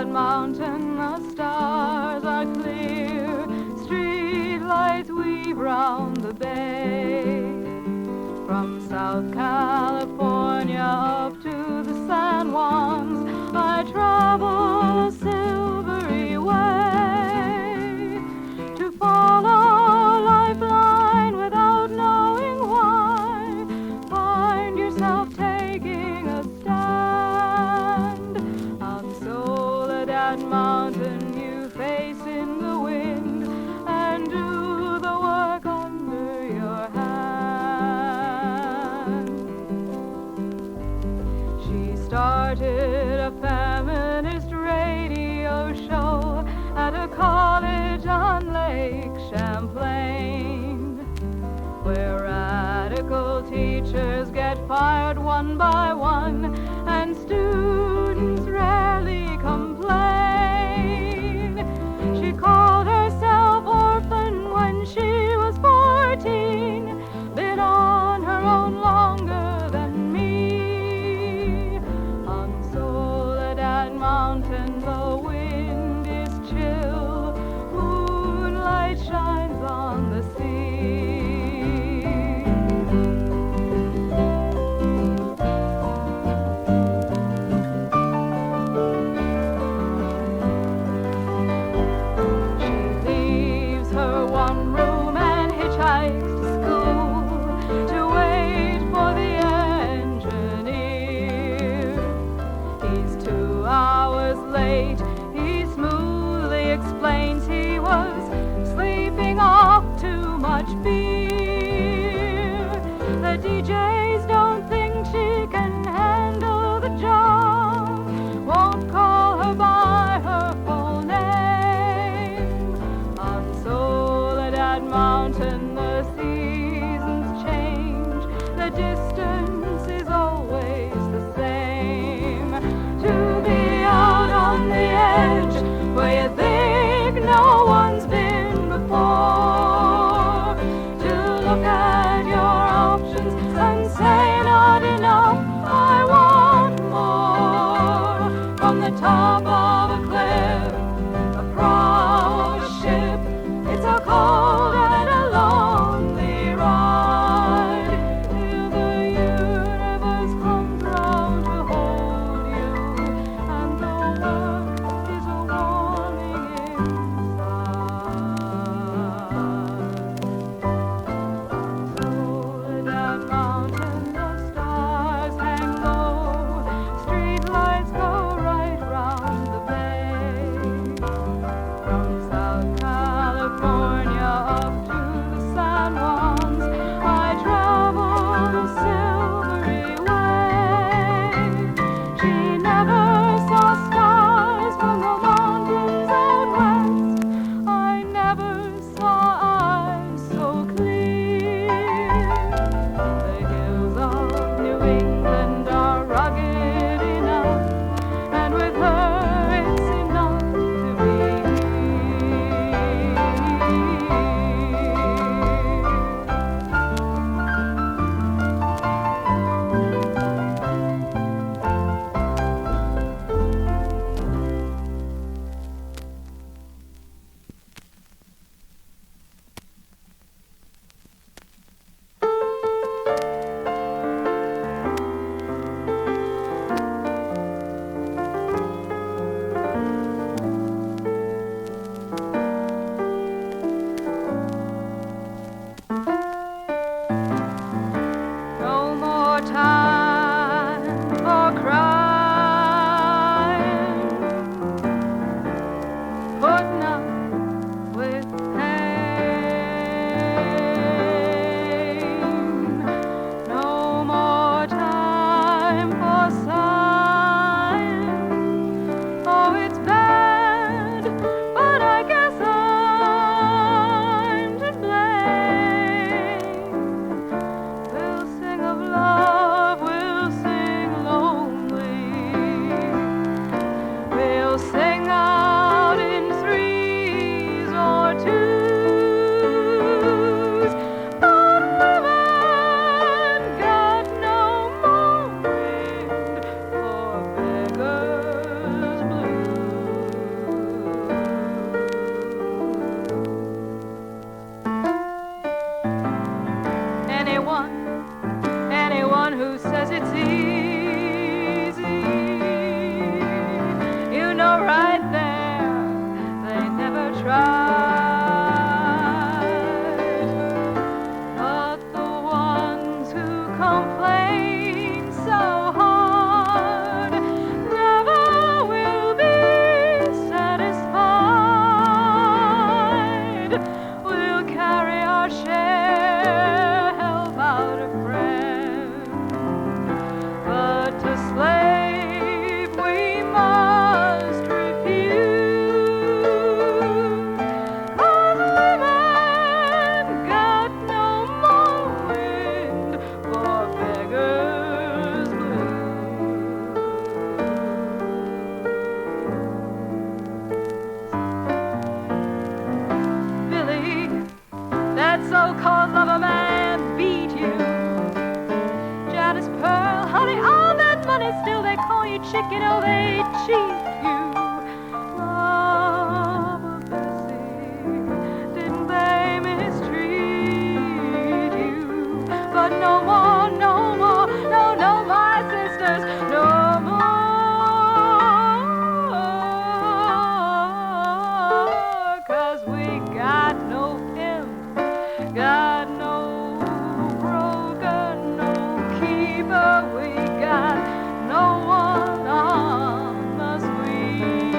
Soledad Mountain, the stars are clear. Street lights weave round the bay. From South California up to the San Juans, I travel a silvery way to follow a lifeline without knowing why. Find yourself taking a stand on Soledad Mountain. You face in the wind and do the work under your hand. She started a feminist radio show at a college on Lake Champlain, where radical teachers get fired one by one and students rarely complain. She called herself orphan when she was 14, been on her own longer than me. On Soledad Mountain the wind is chill, moonlight shines on the sea. She leaves her one room and hitchhikes to school to wait for the engineer. He's 2 hours late. He smoothly explains he was sleeping off too much beer. The DJs don't think she can handle the job, won't call her by her full name. On Soledad Mountain the seasons change, the distance is always the same. To be out on the edge where you think no one's been before, to look at your options and you know they cheat you. Mama Bessie, didn't they mistreat you? But no more, no more, no, no, my sisters, no more. 'Cause we got no pimp, got no broker, no keeper, we got no one on the street.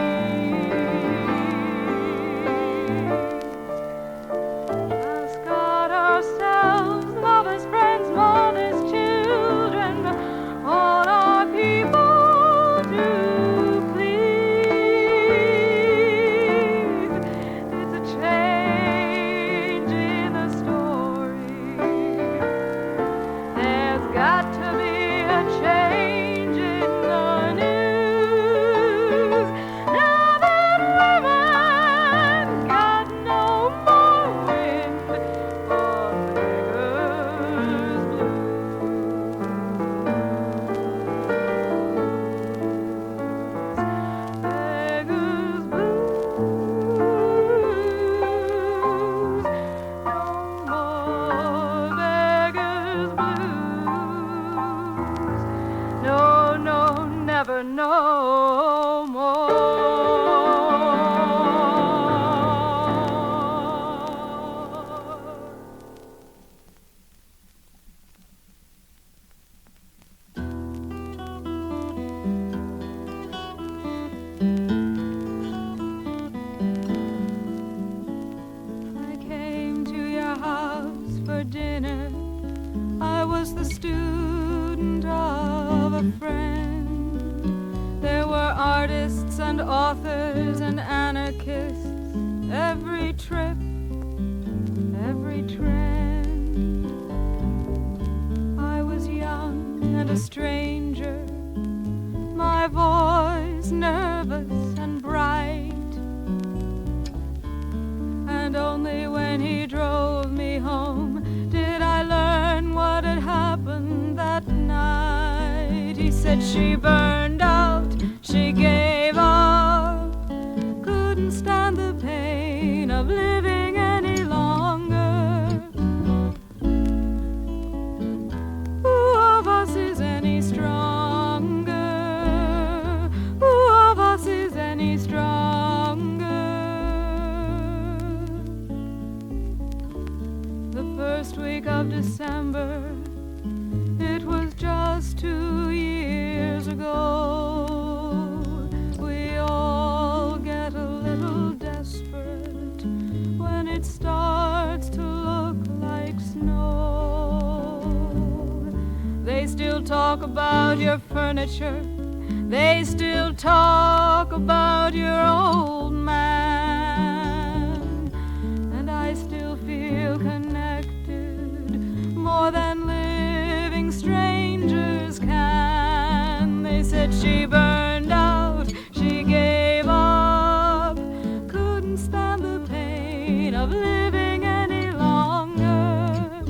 Just got ourselves lovers, friends, mothers, children, all our people to please. It's a change in the story. There's got to be a change in the news. Now that women got no more wind for beggars' blues. Beggars' blues. No more beggars' blues. No, no, never, no more. I came to your house for dinner. I was the student of a friend. There were artists and authors and anarchists. Every trip, every trend. I was young and a stranger. My voice nervous and bright. And only when he drove me home did I learn what had happened that night. He said she burned out, she gave up, couldn't stand the pain of living any longer. Who of us is any stronger? Who of us is any stronger? The first week of December, it was just 2 years ago. We all get a little desperate when it starts to look like snow. They still talk about your furniture. They still talk about your old man. And I still feel connected more than living strangers can. They said she burned out, she gave up, couldn't stand the pain of living any longer.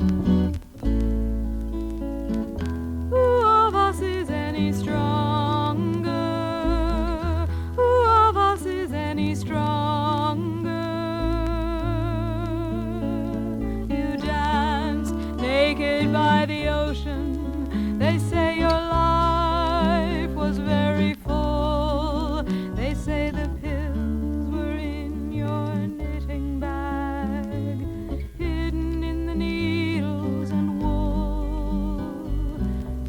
Who of us is any stronger? Who of us is any stronger? You danced naked by the ocean. They say your life was very full. They say the pills were in your knitting bag, hidden in the needles and wool.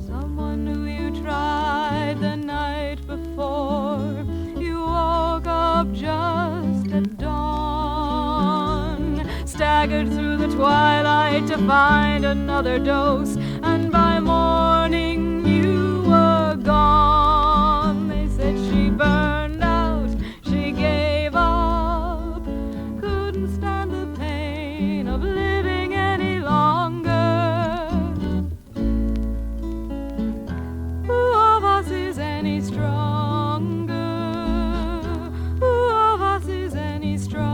Someone knew you tried the night before. You woke up just at dawn, staggered through the twilight to find another dose, and by morning you were gone. They said she burned out, she gave up, couldn't stand the pain of living any longer. Who of us is any stronger? Who of us is any stronger?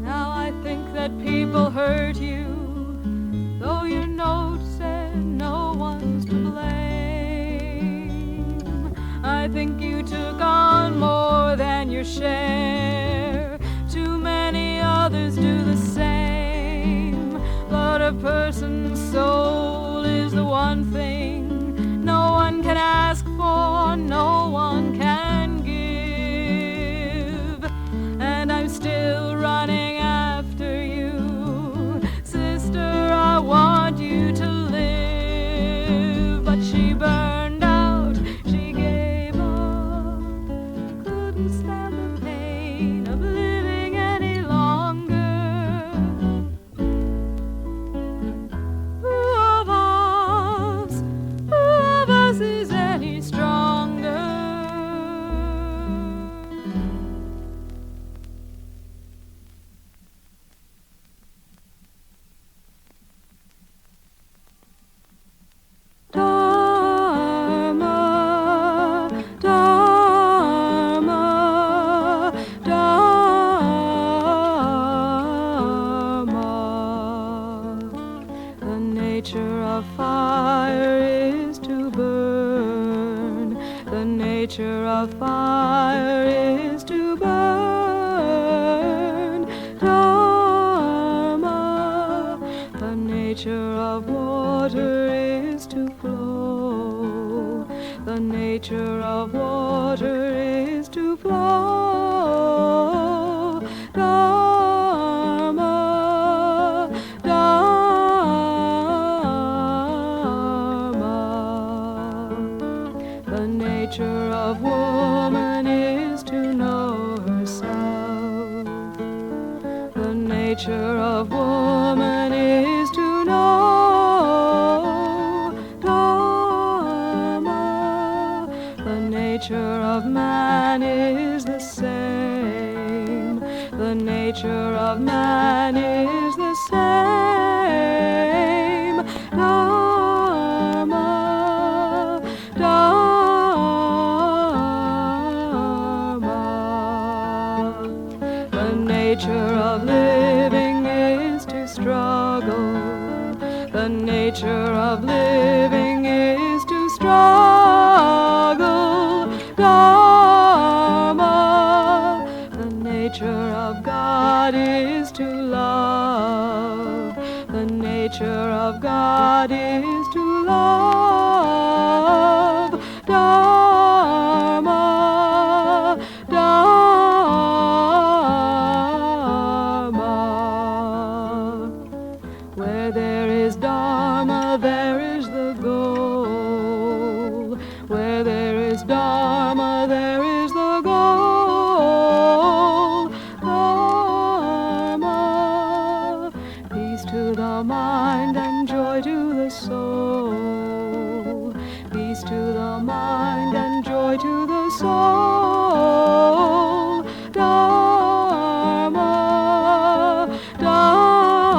Now I think that people hurt you, though your note said no share. Too many others do the same, but a person's soul is the one thing no one can ask for, no one can give. And I'm still running after you, sister, I want you to live. But she burned out, she gave up, couldn't stand the pain of living any longer. Who of us is any stronger? Dharma, Dharma, Dharma. The nature of fire is to burn. The nature of fire is to burn. Dharma. The nature of water is to flow. The nature of water is to flow. Dharma, Dharma. The nature of woman is to know herself. The nature of woman is to know Dharma. The nature of man is the same. The nature of man is the same. Dharma, Dharma. The nature of living is to struggle. The nature of living is to struggle. Dharma. The nature of God is to love. The nature of God is to love. Dharma, Dharma. Where there is Dharma, there is the goal. Where there is Dharma, there is the goal. Dharma. Peace to the mind and joy to the soul. Peace to the mind and joy to the soul. Dharma, Dharma,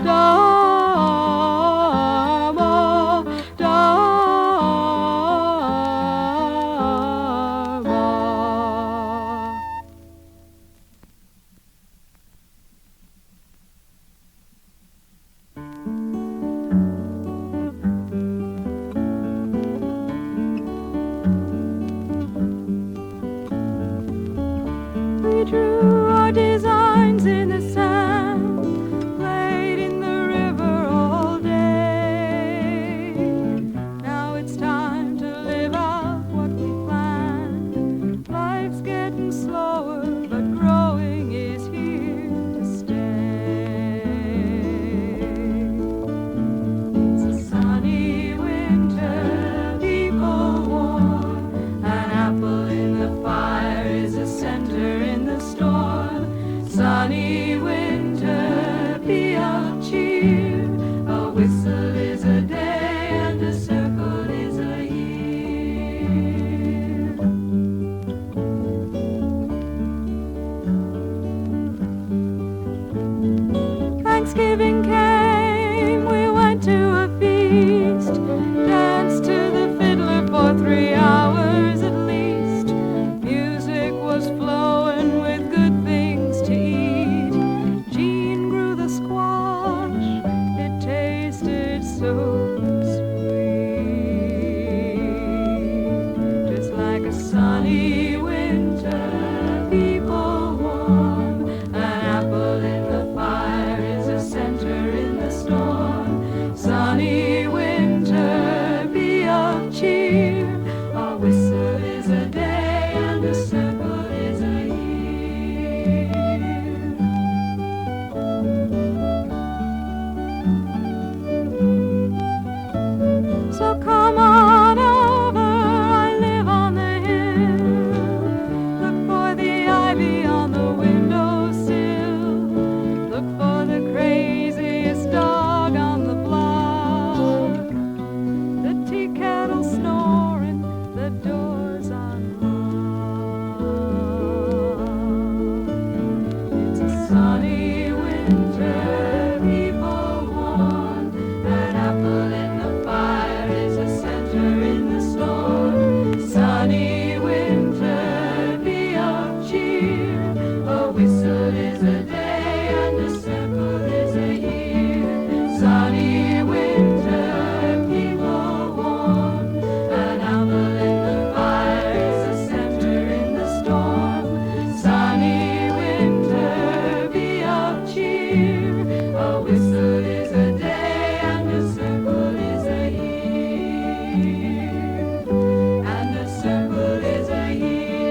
Dharma, Dharma. We drew our designs in the sand, played in the river all day. Now it's time to live out what we planned. Life's getting slower, but growing is here to stay. It's a sunny winter, people warm. An apple in the fire is a center in the storm. Sunny winter, be of cheer. A whistle is a day and a circle is a year. Thanksgiving came, we went to a feast, danced to the fiddler for 3 hours at least. Music was flowing with good things to eat. Jean grew the squash, it tasted so sweet. Just like a sunny Sunny winter, people warm. An apple in the fire is a center in the storm. Sunny winter, be of cheer. A whistle is a day and a circle is a year. Sunny winter, people warm. An apple in the fire is a center in the storm. Sunny winter, be of cheer. A whistle is a day and a circle is a year. And a circle is a year.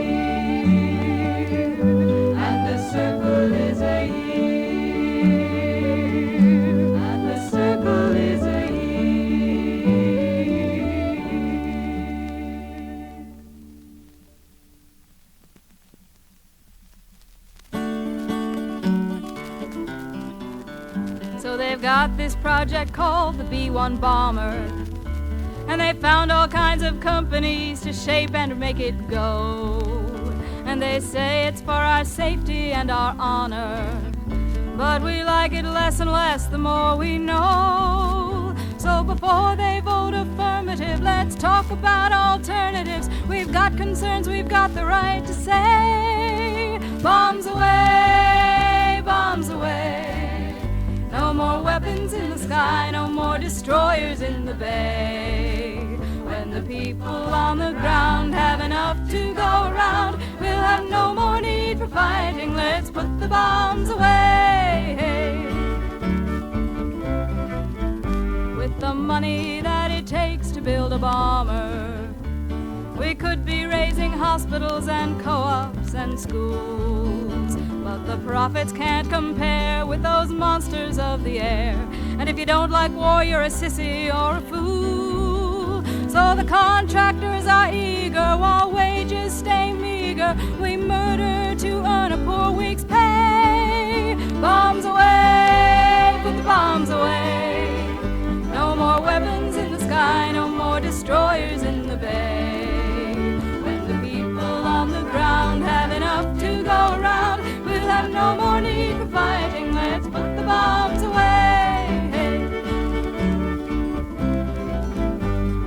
And a circle is a year. And a circle is a year. So they've got this project called the B-1 bomber, and they found all kinds of companies to shape and make it go. And they say it's for our safety and our honor, but we like it less and less the more we know. So before they vote affirmative, let's talk about alternatives. We've got concerns, we've got the right to say, bombs away, bombs away. No more weapons in the sky, no more destroyers in the bay. When the people on the ground have enough to go around, we'll have no more need for fighting. Let's put the bombs away. With the money that it takes to build a bomber, we could be raising hospitals and co-ops and schools. But the profits can't compare with those monsters of the air. And if you don't like war, you're a sissy or a fool. So the contractors are eager while wages stay meager. We murder to earn a poor week's pay. Bombs away, put the bombs away. No more weapons in the sky, no more destroyers in the bay. When the people on the ground have enough to go around, we'll have no more need for fighting. Let's put the bombs away.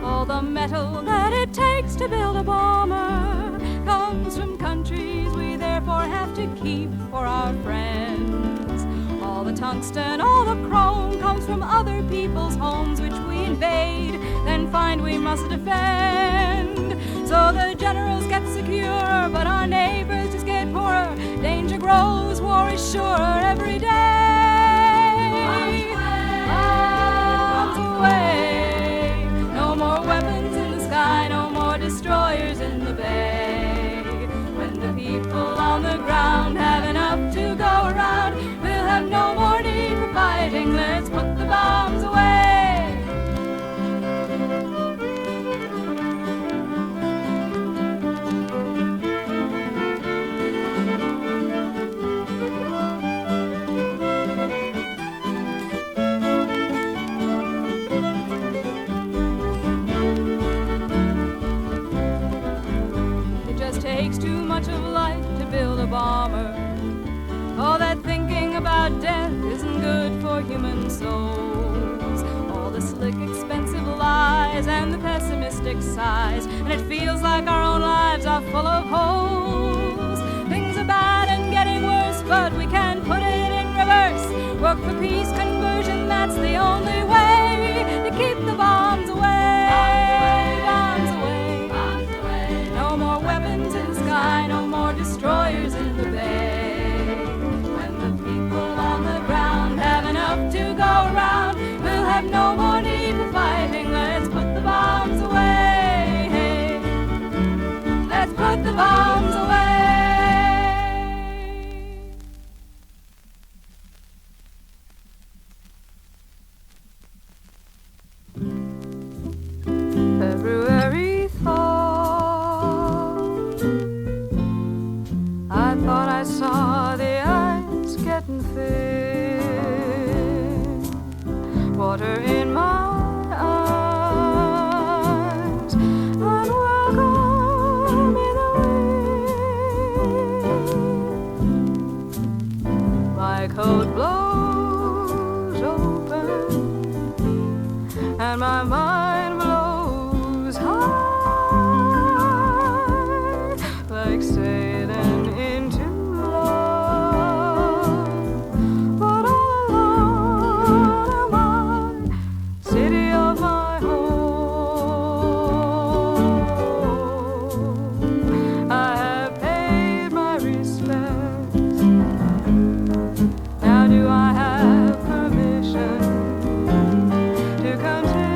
All the metal that it takes to build a bomber comes from countries we therefore have to keep for our friends. All the tungsten, all the chrome comes from other people's homes which we invade, then find we must defend. So the generals get secure, but our neighbors just get poorer. Danger grows, war is surer every day. Bombs away. No more weapons in the sky, no more destroyers in the bay. When the people on the ground have enough to go around, we'll have no more need for fighting. Let's put the bombs away. Takes too much of life to build a bomber. All that thinking about death isn't good for human souls. All the slick, expensive lies and the pessimistic sighs, and it feels like our own lives are full of holes. Things are bad and getting worse, but we can put it in reverse. Work for peace conversion, that's the only way to keep the bombs away. Bombs away. Bombs away. No more weapons in the sky, no more destroyers in the bay. When the people on the ground have enough to go around, we'll have no more need for fighting. Let's put the bombs away. Let's put the bombs away. February thaw. I thought I saw the ice getting thin, water in my eyes, and welcome in the wind. my coat blows open and my mind blows high, like sailing into love. But all alone am I, city of my home. I have paid my respects. Now do I have permission to continue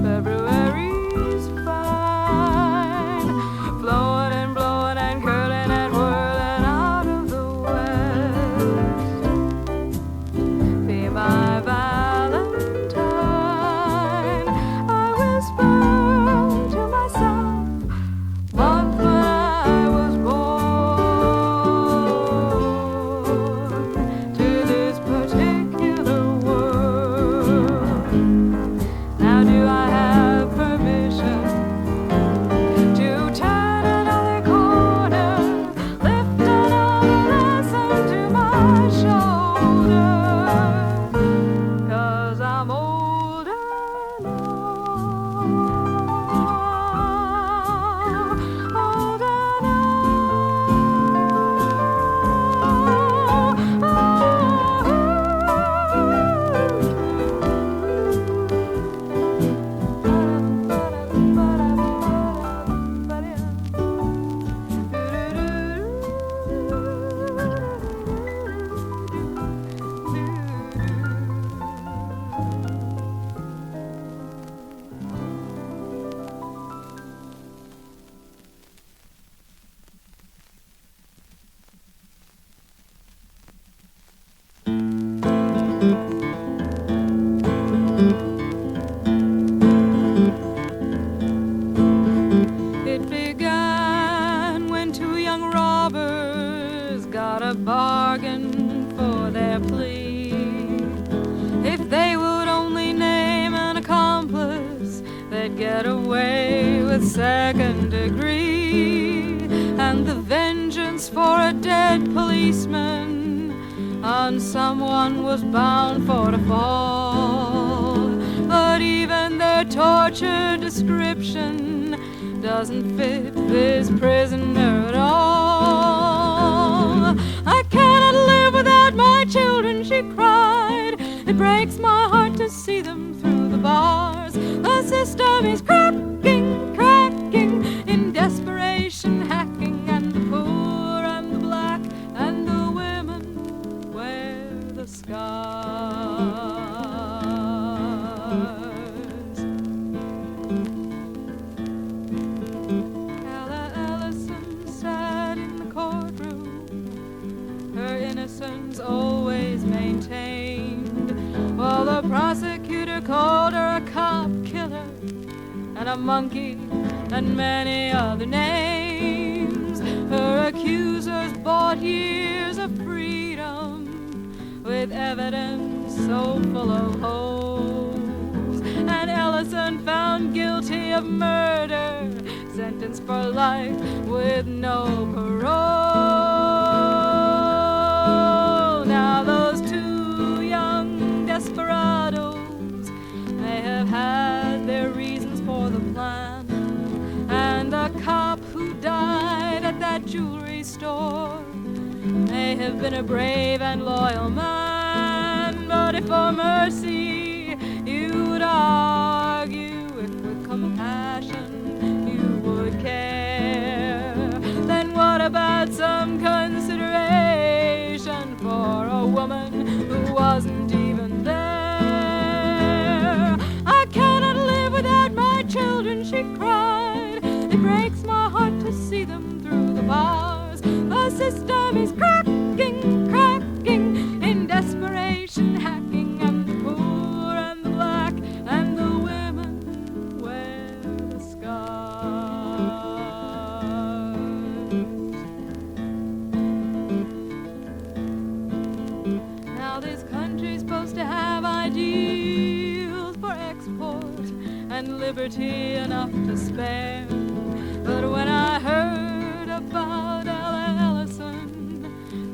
February's fine, blowing and blowing and curling and whirling out of the west. Be my Valentine, I whisper to myself, month when I was born to this particular world. Now do I have permission to turn another corner, lift another lesson to my shoulder? 'Cause I'm older now, older It began when two young robbers got a bargain for their plea. If they would only name an accomplice, they'd get away with second degree. And the vengeance for a dead policeman on someone was bound for to fall. But even their torture description doesn't fit this prisoner at all. I cannot live without my children, she cried. It breaks my heart to see them through the bars. The system is cracking, cracking, in desperation hacking, and the poor and the black and the women wear the scars. Ellison sat in the courtroom, her innocence always maintained, while the prosecutor called her a cop killer and a monkey and many other names. Her accusers bought years of freedom with evidence so full of holes. And Ellison, found guilty of murder, sentenced for life with no parole. Now those two young desperados may have had their reasons for the plan, and the cop who died at that jewelry store may have been a brave and loyal man. But if for mercy you would argue, if with compassion you would care, then what about some consideration for a woman who wasn't even there? I cannot live without my children, she cried. It breaks my heart to see them through the bars. The system system is cracking, cracking, in desperation hacking, and the poor and the black and the women wear the scars. Now this country's supposed to have ideals for export and liberty enough to spare. But when I heard about Ellison,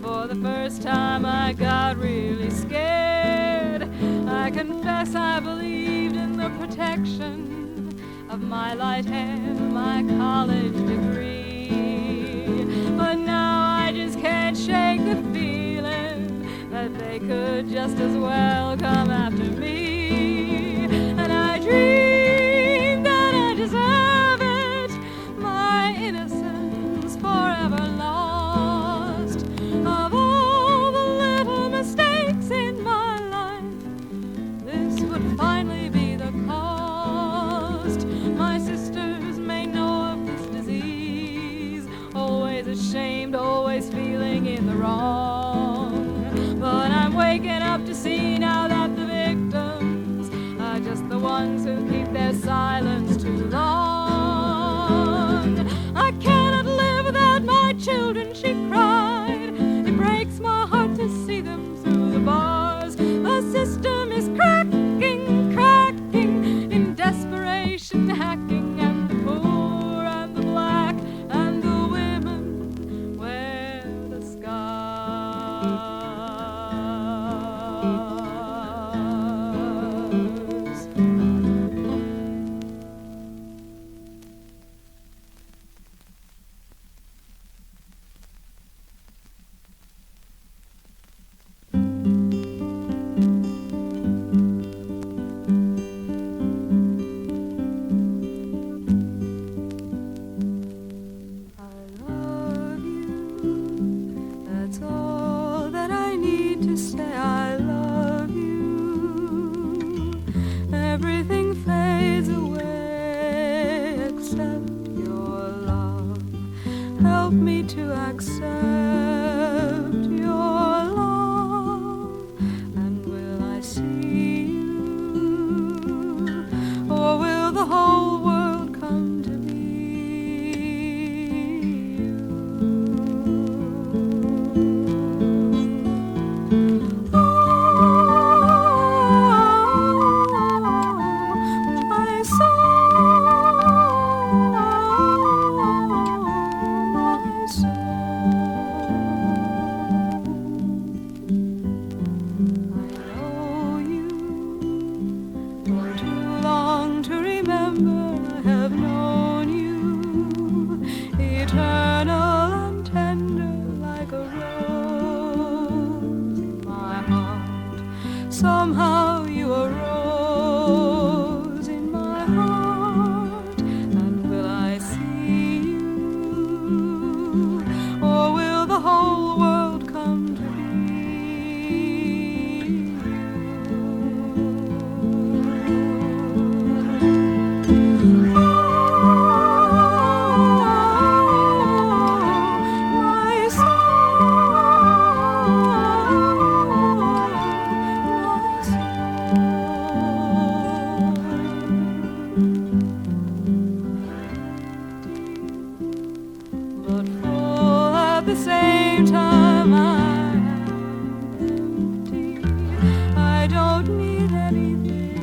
for the first time I got really scared. I confess I believed in the protection of my light hair, my college degree. But now I just can't shake the feeling that they could just as well come after me. And I dream that I deserve it, my innocence forever lost. Of all the little mistakes in my life, this would finally be the cost. My sisters may know of this disease, always ashamed, always feeling in the wrong. But I'm waking up to see now that the victims are just the ones who keep their silence too long. I cannot live without my children, she cried. It breaks my heart to see them through the bars. The system is cracking, cracking, in desperation hacking, and the poor and the black and the women wear the scars. I love you, that's all that I need to say. I love you. Everything fades away except your love. Help me to accept your love. And will I see you, or will the whole world come to me? My soul, my soul. I know you for too long to remember. I have known you, eternal and tender like a rose in my heart. Somehow you arose in my heart. And will I see you, or will the whole world come to be? My but full at the same time. I am empty. I don't need anything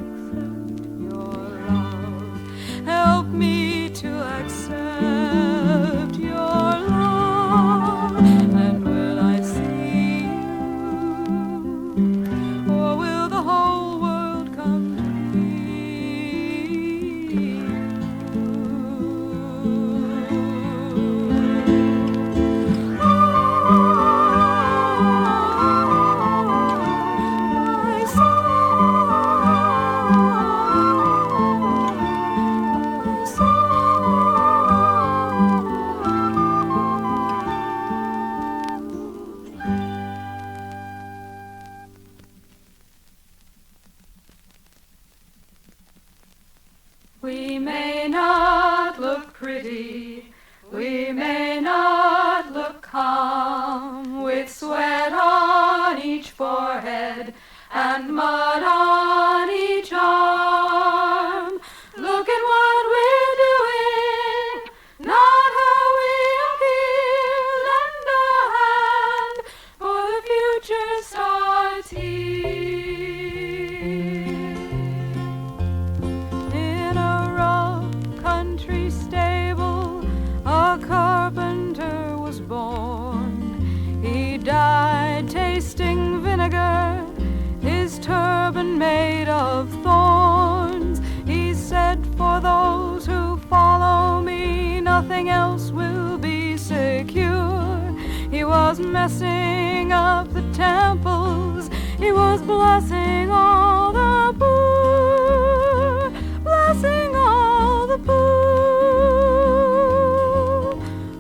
except your love. Help me to accept your love. And will I see you, or will the whole world come to be? born. He died tasting vinegar, his turban made of thorns. He said, for those who follow me, nothing else will be secure. He was messing up the temples, he was blessing all the poor, blessing all the poor.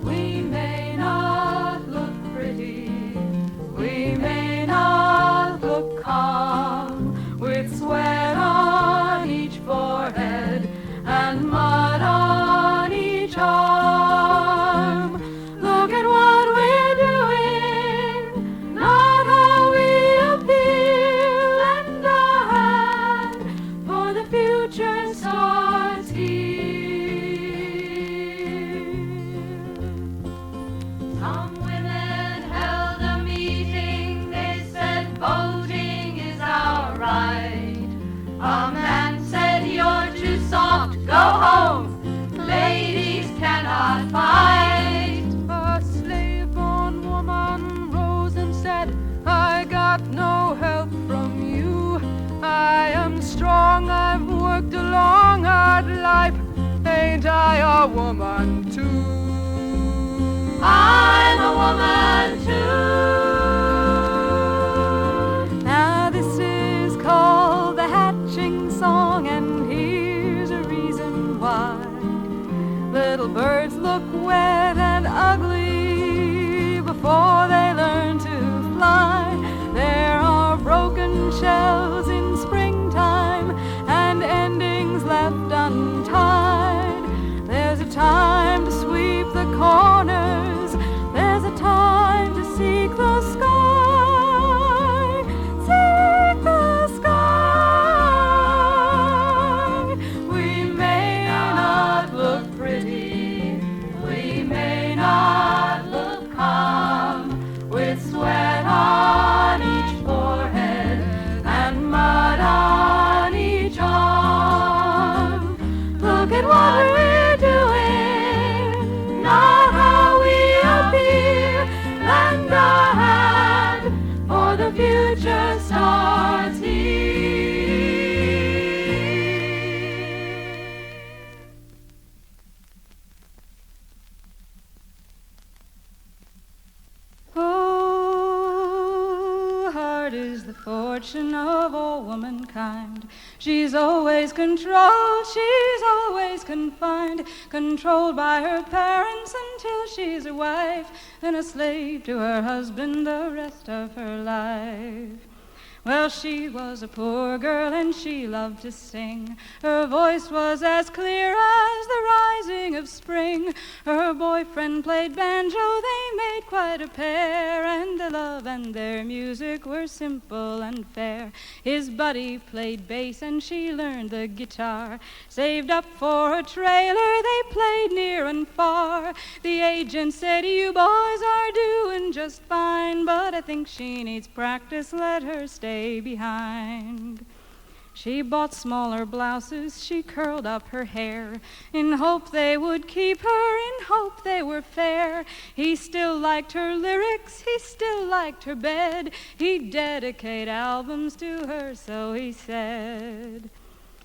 We may not look pretty, we may not look calm, with sweat on each forehead and mud on each arm. Look at what we're doing, not how we appear. Lend a hand, for the future starts here. Some women held a meeting, they said voting is our right. A man said, you're too soft, go home, ladies cannot fight. A slave-born woman rose and said, I got no help from you. I am strong, I've worked a long, hard life. Ain't I a woman too? I'm a woman too. Now this is called the hatching song, and here's a reason why. Little birds look wet and ugly before they learn to fly. There are broken shells in springtime and endings left untied. There's a time to sweep the corners, there's a time to seek the sky, seek the sky. We may not look pretty, we may not look calm, with sweat on each forehead and mud on each arm. Look at what we're doing, not how we appear. Lend a hand, for the future starts here. Oh, hard is the fortune of all womankind. She's always controlled, she's always confined, controlled by her parents until she's a wife, then a slave to her husband the rest of her life. Well, she was a poor girl and she loved to sing. Her voice was as clear as the rising of spring. Her boyfriend played banjo, they made quite a pair, and their love and their music were simple and fair. His buddy played bass and she learned the guitar. Saved up for a trailer, they played near and far. The agent said, you boys are doing just fine, but I think she needs practice, let her stay behind. She bought smaller blouses, she curled up her hair, in hope they would keep her, in hope they were fair. He still liked her lyrics, he still liked her bed. He'd dedicate albums to her, so he said.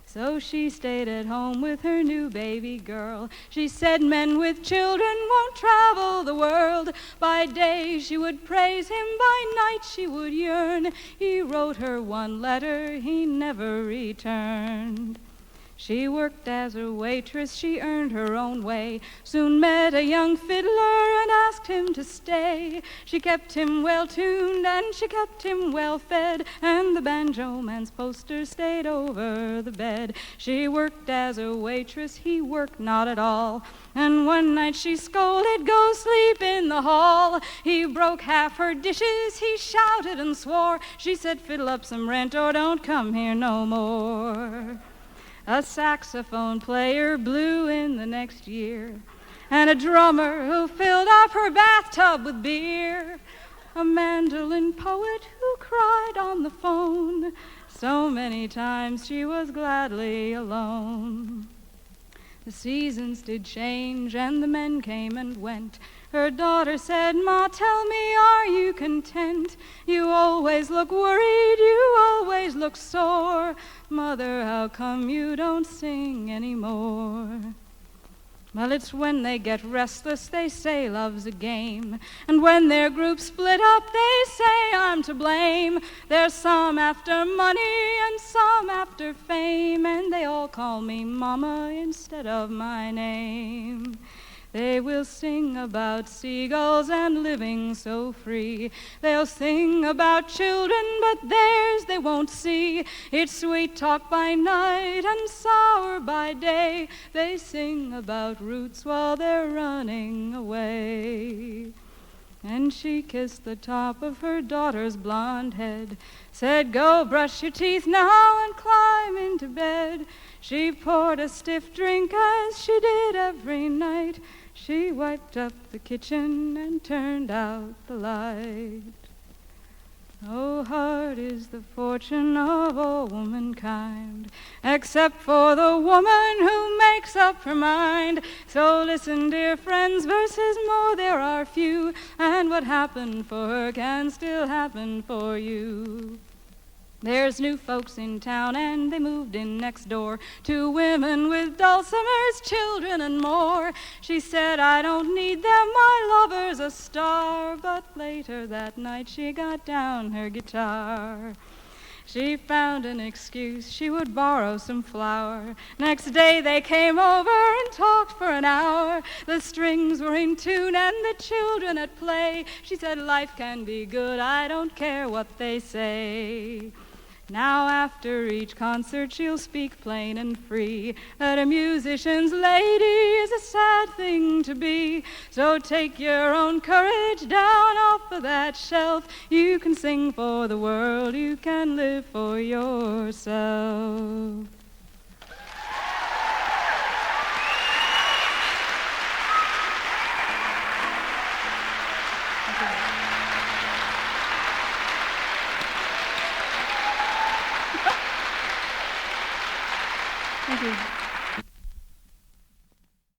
So she stayed at home with her new baby girl. She said men with children won't travel the world. By day she would praise him, by night she would yearn. He wrote her one letter he never returned. She worked as a waitress, she earned her own way, soon met a young fiddler and asked him to stay. She kept him well-tuned and she kept him well-fed, and the banjo man's poster stayed over the bed. She worked as a waitress, he worked not at all, and one night she scolded, go sleep in the hall. He broke half her dishes, he shouted and swore. She said, fiddle up some rent or don't come here no more. A saxophone player blew in the next year, and a drummer who filled up her bathtub with beer. A mandolin poet who cried on the phone. So many times she was gladly alone. The seasons did change and the men came and went. Her daughter said, "Ma, tell me, are you content? You always look worried, you always look sore. Mother, how come you don't sing anymore?" Well, it's when they get restless, they say love's a game. And when their groups split up, they say I'm to blame. There's some after money and some after fame, and they all call me Mama instead of my name. They will sing about seagulls and living so free. They'll sing about children, but theirs they won't see. It's sweet talk by night and sour by day. They sing about roots while they're running away. And she kissed the top of her daughter's blonde head, said, "Go brush your teeth now and climb into bed." She poured a stiff drink as she did every night. She wiped up the kitchen and turned out the light. Oh, hard is the fortune of all womankind, except for the woman who makes up her mind. So listen, dear friends, verses more there are few, and what happened for her can still happen for you. There's new folks in town and they moved in next door, 2 women with dulcimers, children and more. She said, "I don't need them, my lover's a star." But later that night she got down her guitar. She found an excuse, she would borrow some flour. Next day they came over and talked for an hour. The strings were in tune and the children at play. She said, "Life can be good, I don't care what they say." Now after each concert she'll speak plain and free, that a musician's lady is a sad thing to be. So take your own courage down off of that shelf. You can sing for the world, you can live for yourself. Thank you.